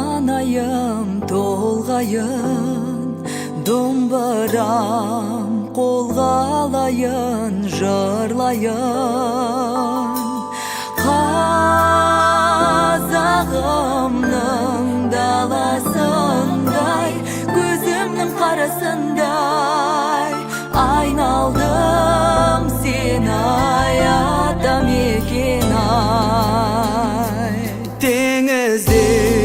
Жанайым толғайын, домбырам қолға алайын, жырлайын. Қазағымның даласындай, көзімнің қарасындай, айналдым сен ата мекен ай. Теңіздей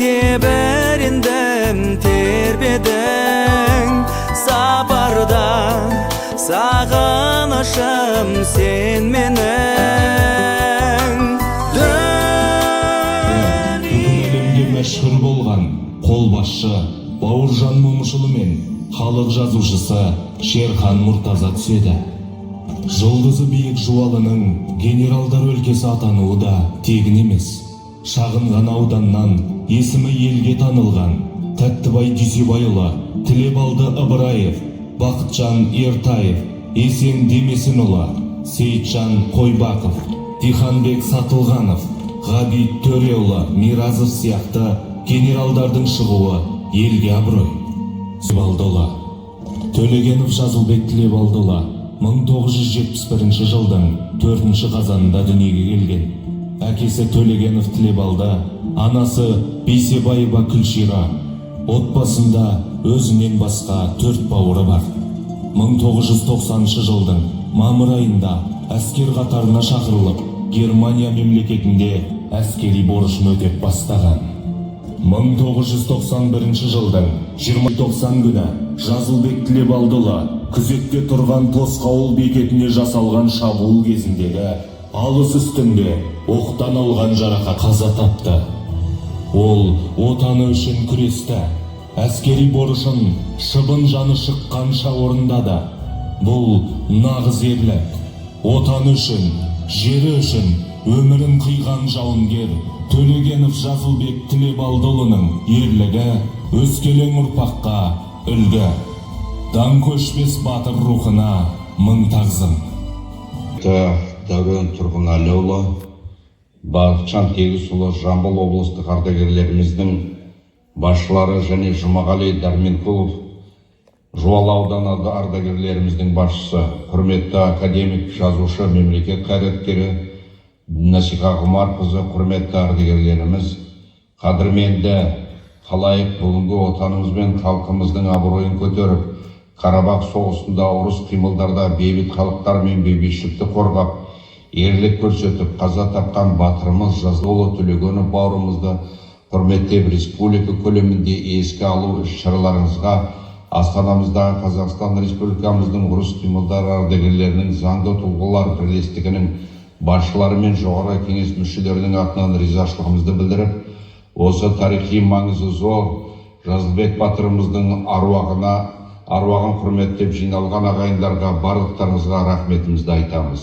тебіріндім тербедің, сапарда сағынышым сен менің. Әлемге мәшһүр болған қолбасшы Бауыржан Момышұлы мен халық жазушысы Шерхан Мұртаза түседі. Жұлдызы биік Жуалының генералдар өлкесі атануы да тегін емес. Шағын ғана ауданнан есімі елге танылған Тәттібай Дүйсебайұлы, Тілебалды Ыбыраев, Бақытжан Ертаев, Есен Демесінұлы, Сейітжан Қойбақов, Тиханбек Сатылғанов, Ғабит Төреұлы Миразов сияқты генералдардың шығуы елге абырой. Тілебалдыұлы Төлегенов Жазылбек Тілебалдыұлы 1971 жылдың 4 қазанында дүниеге келген. Әкесі Төлегенов Тілебалды, анасы Бейсебаева Күлшира. Отбасында өзінен басқа 4 бауыры бар. 1990 жылдың мамыр айында әскер қатарына шақырылып, Германия мемлекетінде әскери борышын өтеп бастаған. 1991 жылдың 20-90 күні Жазылбек Тілебалдыұлы күзетте тұрған Тосқауыл бекетіне жасалған шабуыл кезіндегі алыс үстінде оқтан алған жарақат қаза тапты. Ол отаны үшін күресті, әскери борышын шыбын жаны шыққанша орындады. Бұл нағыз ерлік. Отаны үшін, жері үшін өмірін қиған жауынгер Төлегенов Жазылбек Тілебалдыұлының ерлігі өскелең ұрпаққа үлгі. Дан көшпес батыр рухына мың тағзым. Дәурен Тұрғынәліұлы, Бақытжан Тегісұлы, Жамбыл облыстық ардагерлеріміздің басшылары және Жұмағали Дәрменқұлов, Жуалы ауданы ардагерлеріміздің басшысы, құрметті академик, жазушы, мемлекет қайраткері Насиха Ғұмарқызы, құрметті ардагерлеріміз, қадірменді халайық бүгінгі отанымыз бен халқымыздың абыройын көтеріп, Қарабақ соғысында ұрыс қимылдарда бейбіт халықтар мен бейбітшілікті қорғап, ерлік көрсетіп, қаза тапқан батырымыз Жазылбек Төлегенов бауырымызды құрметтеп, республика көлемінде еске алу іс-шараларыңызға Астанамыздағы Қазақстан Республикамыздың ұрыс қимылдары ардагерлерінің заңды тұлғалар бірлестігінің басшылары мен жоғары кеңес мүшелерінің атынан ризашылығымызды білдіріп, осы тарихи маңызы зор Жазылбек батырымыздың аруағын құрметтеп жиналған ағайындарға барлықтарыңызға рахметімізді айтамыз.